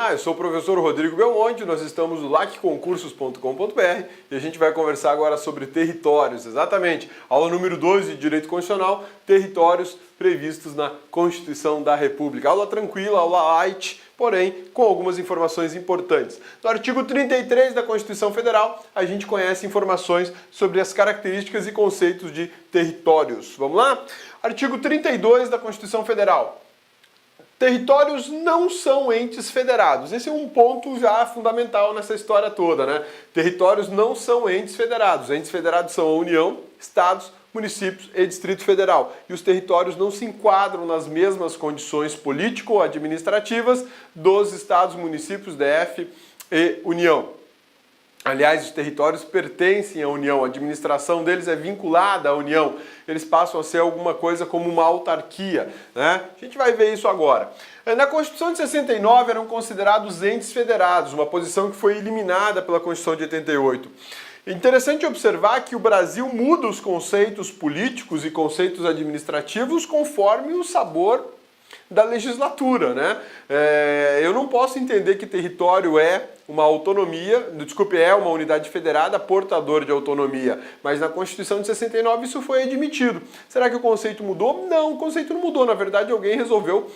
Eu sou o professor Rodrigo Belmonte, nós estamos no lacconcursos.com.br e a gente vai conversar agora sobre territórios, exatamente, aula número 12 de Direito Constitucional, territórios previstos na Constituição da República. Aula tranquila, aula light, porém com algumas informações importantes. No artigo 33 da Constituição Federal, a gente conhece informações sobre as características e conceitos de territórios. Vamos lá? Artigo 32 da Constituição Federal. Territórios não são entes federados. Esse é um ponto já fundamental nessa história toda, né? Territórios não são entes federados. Entes federados são a União, Estados, municípios e Distrito Federal. E os territórios não se enquadram nas mesmas condições político-administrativas dos estados, municípios, DF e União. Aliás, os territórios pertencem à União, a administração deles é vinculada à União, eles passam a ser alguma coisa como uma autarquia, né? A gente vai ver isso agora. Na Constituição de 69 eram considerados entes federados, uma posição que foi eliminada pela Constituição de 88. Interessante observar que o Brasil muda os conceitos políticos e conceitos administrativos conforme o sabor da legislatura, né? Eu não posso entender que território é uma autonomia, é uma unidade federada portadora de autonomia, mas na Constituição de 69 isso foi admitido. Será que o conceito mudou? Não, o conceito não mudou. Na verdade, alguém resolveu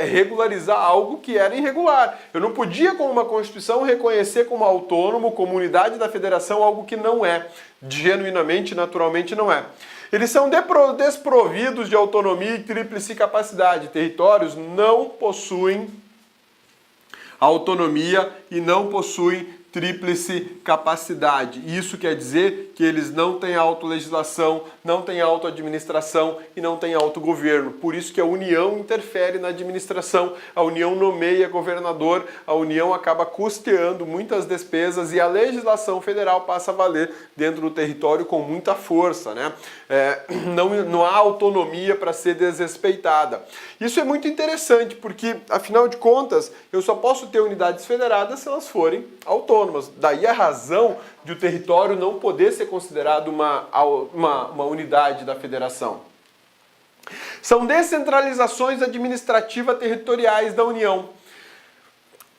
regularizar algo que era irregular. Eu não podia, com uma Constituição, reconhecer como autônomo, como unidade da federação, algo que não é. Genuinamente, naturalmente, não é. Eles são desprovidos de autonomia e tríplice capacidade. Territórios não possuem autonomia e não possuem tríplice capacidade. Isso quer dizer que eles não têm autolegislação, não têm autoadministração e não têm autogoverno. Por isso que a União interfere na administração, a União nomeia governador, a União acaba custeando muitas despesas e a legislação federal passa a valer dentro do território com muita força, né? Não há autonomia para ser desrespeitada. Isso é muito interessante porque, afinal de contas, eu só posso ter unidades federadas se elas forem autônomas. Daí a razão de o território não poder ser considerado uma unidade da federação. São descentralizações administrativas territoriais da União.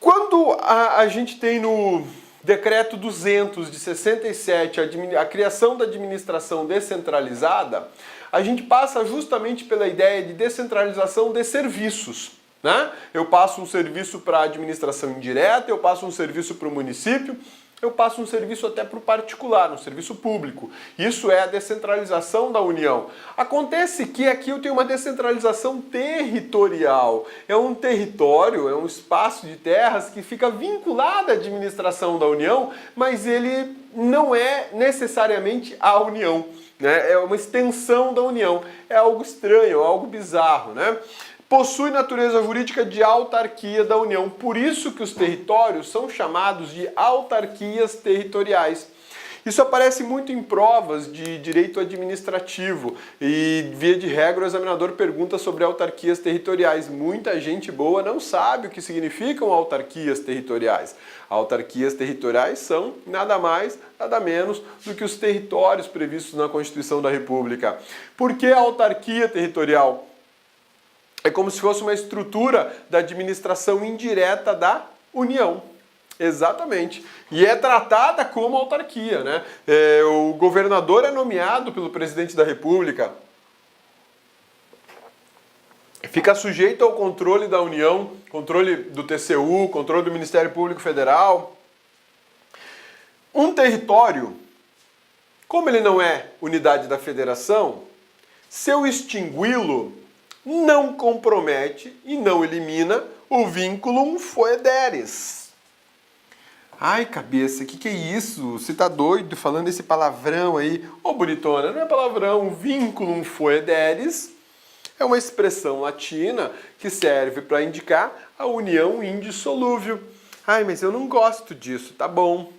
Quando a gente tem no Decreto 200 de 67 a criação da administração descentralizada, a gente passa justamente pela ideia de descentralização de serviços. Né? Eu passo um serviço para a administração indireta, eu passo um serviço para o município, eu passo um serviço até para o particular, um serviço público. Isso é a descentralização da União. Acontece que aqui eu tenho uma descentralização territorial. É um território, é um espaço de terras que fica vinculado à administração da União, mas ele não é necessariamente a União, né? É uma extensão da União. É algo estranho, é algo bizarro, né? Possui natureza jurídica de autarquia da União. Por isso que os territórios são chamados de autarquias territoriais. Isso aparece muito em provas de direito administrativo e, via de regra, o examinador pergunta sobre autarquias territoriais. Muita gente boa não sabe o que significam autarquias territoriais. Autarquias territoriais são nada mais, nada menos do que os territórios previstos na Constituição da República. Por que a autarquia territorial? É como se fosse uma estrutura da administração indireta da União. Exatamente. E é tratada como autarquia, né? O governador é nomeado pelo presidente da República. Fica sujeito ao controle da União, controle do TCU, controle do Ministério Público Federal. Um território, como ele não é unidade da federação, se eu extingui-lo, não compromete e não elimina o vínculo foederis. Ai, cabeça, que é isso? Você tá doido falando esse palavrão aí? Ô, bonitona, não é palavrão. Vinculum foederis é uma expressão latina que serve para indicar a união indissolúvel. Ai, mas eu não gosto disso, tá bom.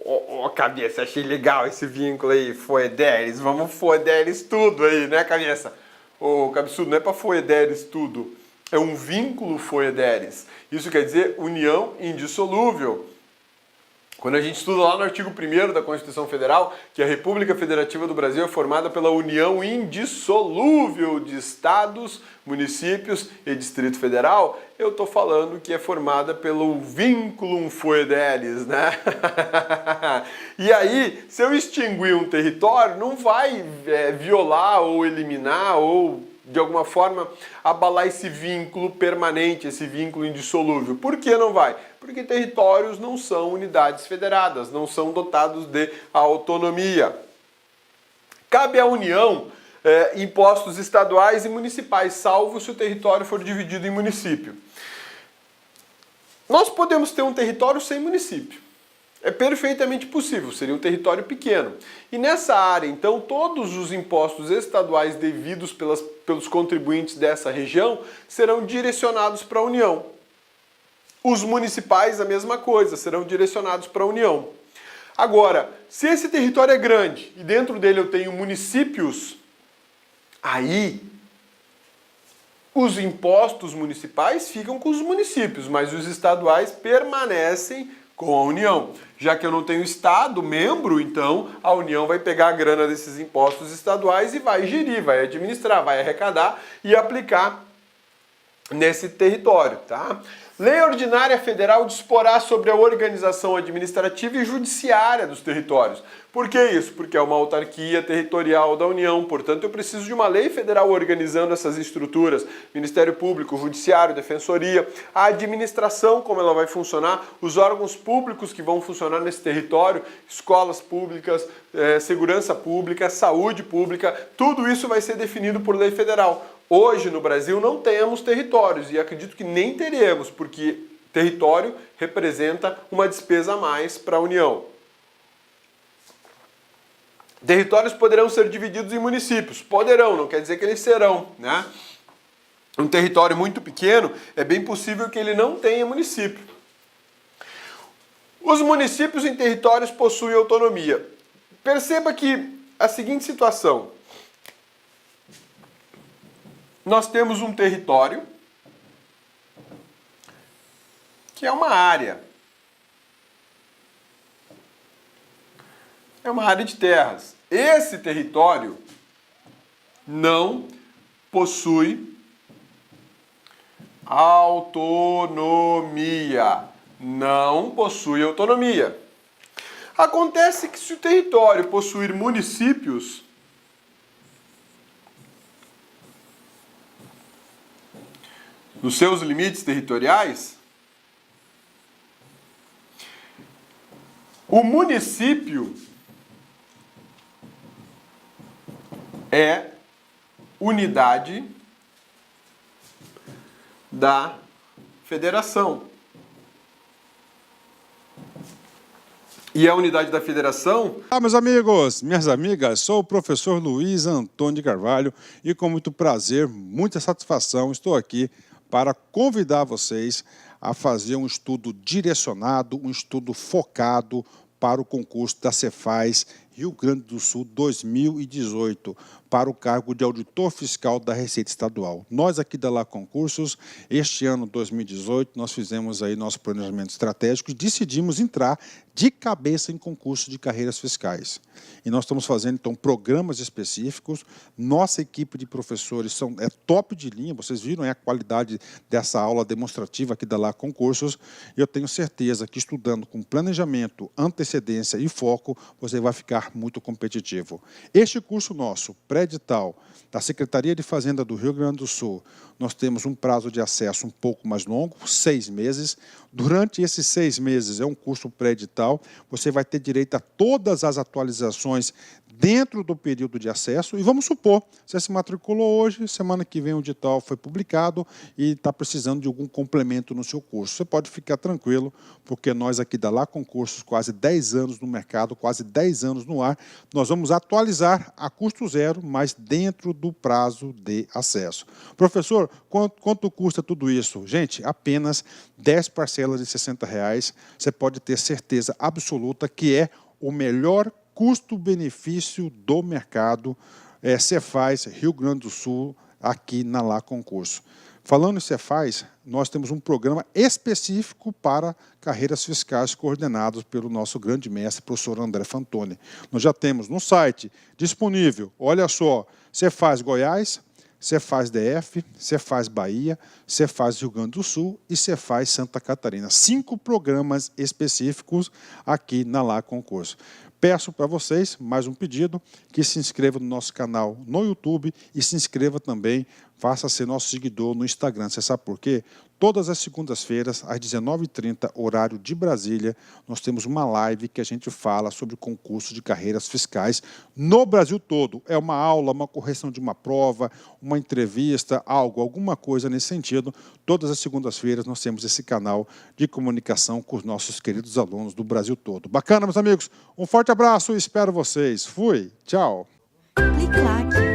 Ô, cabeça, achei legal esse vínculo aí, foederis. Vamos foederis tudo aí, né, cabeça? Ô, cabeçudo, não é para foederis tudo, é um vínculo foederis. Isso quer dizer união indissolúvel. Quando a gente estuda lá no artigo 1º da Constituição Federal, que a República Federativa do Brasil é formada pela união indissolúvel de estados, municípios e Distrito Federal, eu estou falando que é formada pelo vinculum foedelis, né? E aí, se eu extinguir um território, não vai violar ou eliminar ou de alguma forma abalar esse vínculo permanente, esse vínculo indissolúvel. Por que não vai? Porque territórios não são unidades federadas, não são dotados de autonomia. Cabe à União impostos estaduais e municipais, salvo se o território for dividido em município. Nós podemos ter um território sem município. É perfeitamente possível, seria um território pequeno. E nessa área, então, todos os impostos estaduais devidos pelos contribuintes dessa região serão direcionados para a União. Os municipais, a mesma coisa, serão direcionados para a União. Agora, se esse território é grande e dentro dele eu tenho municípios, aí os impostos municipais ficam com os municípios, mas os estaduais permanecem com a União. Já que eu não tenho Estado membro, então a União vai pegar a grana desses impostos estaduais e vai gerir, vai administrar, vai arrecadar e aplicar nesse território, tá? Lei Ordinária Federal disporá sobre a organização administrativa e judiciária dos territórios. Por que isso? Porque é uma autarquia territorial da União, portanto eu preciso de uma lei federal organizando essas estruturas, Ministério Público, Judiciário, Defensoria, a administração, como ela vai funcionar, os órgãos públicos que vão funcionar nesse território, escolas públicas, segurança pública, saúde pública, tudo isso vai ser definido por lei federal. Hoje no Brasil não temos territórios e acredito que nem teremos, porque território representa uma despesa a mais para a União. Territórios poderão ser divididos em municípios. Poderão, não quer dizer que eles serão, né? Um território muito pequeno, é bem possível que ele não tenha município. Os municípios em territórios possuem autonomia. Perceba que a seguinte situação. Nós temos um território que é uma área. É uma área de terras. Esse território não possui autonomia. Não possui autonomia. Acontece que se o território possuir municípios, nos seus limites territoriais, o município é unidade da federação. E a unidade da federação... Olá, meus amigos, minhas amigas, sou o professor Luiz Antônio de Carvalho e com muito prazer, muita satisfação, estou aqui para convidar vocês a fazer um estudo direcionado, um estudo focado para o concurso da Cefaz Rio Grande do Sul 2018, para o cargo de auditor fiscal da Receita Estadual. Nós aqui da Lá Concursos, este ano 2018, nós fizemos aí nosso planejamento estratégico e decidimos entrar de cabeça em concurso de carreiras fiscais. E nós estamos fazendo, então, programas específicos. Nossa equipe de professores é top de linha, vocês viram a qualidade dessa aula demonstrativa aqui da Lá Concursos. Eu tenho certeza que estudando com planejamento, antecedência e foco, você vai ficar muito competitivo. Este curso nosso, pré-edital, da Secretaria de Fazenda do Rio Grande do Sul, nós temos um prazo de acesso um pouco mais longo, 6 meses. Durante esses 6 meses, é um curso pré-edital, você vai ter direito a todas as atualizações dentro do período de acesso. E vamos supor, você se matriculou hoje, semana que vem o edital foi publicado e está precisando de algum complemento no seu curso. Você pode ficar tranquilo, porque nós aqui da Lá Concursos, quase 10 anos no mercado, quase 10 anos no ar, nós vamos atualizar a custo zero, mas dentro do prazo de acesso. Professor, quanto custa tudo isso? Gente, apenas 10 parcelas de R$60. Você pode ter certeza absoluta que é o melhor custo-benefício do mercado Cefaz Rio Grande do Sul, aqui na Lá Concurso. Falando em Cefaz, nós temos um programa específico para carreiras fiscais coordenados pelo nosso grande mestre, professor André Fantoni. Nós já temos no site disponível, olha só, Cefaz Goiás, Cefaz DF, Cefaz Bahia, Cefaz Rio Grande do Sul e Cefaz Santa Catarina. 5 programas específicos aqui na Lá Concurso. Peço para vocês, mais um pedido, que se inscreva no nosso canal no YouTube e se inscreva também, faça ser nosso seguidor no Instagram. Você sabe por quê? Todas as segundas-feiras, às 19h30, horário de Brasília, nós temos uma live que a gente fala sobre o concurso de carreiras fiscais no Brasil todo. É uma aula, uma correção de uma prova, uma entrevista, alguma coisa nesse sentido. Todas as segundas-feiras nós temos esse canal de comunicação com os nossos queridos alunos do Brasil todo. Bacana, meus amigos? Um forte abraço e espero vocês. Fui, tchau. Clique like.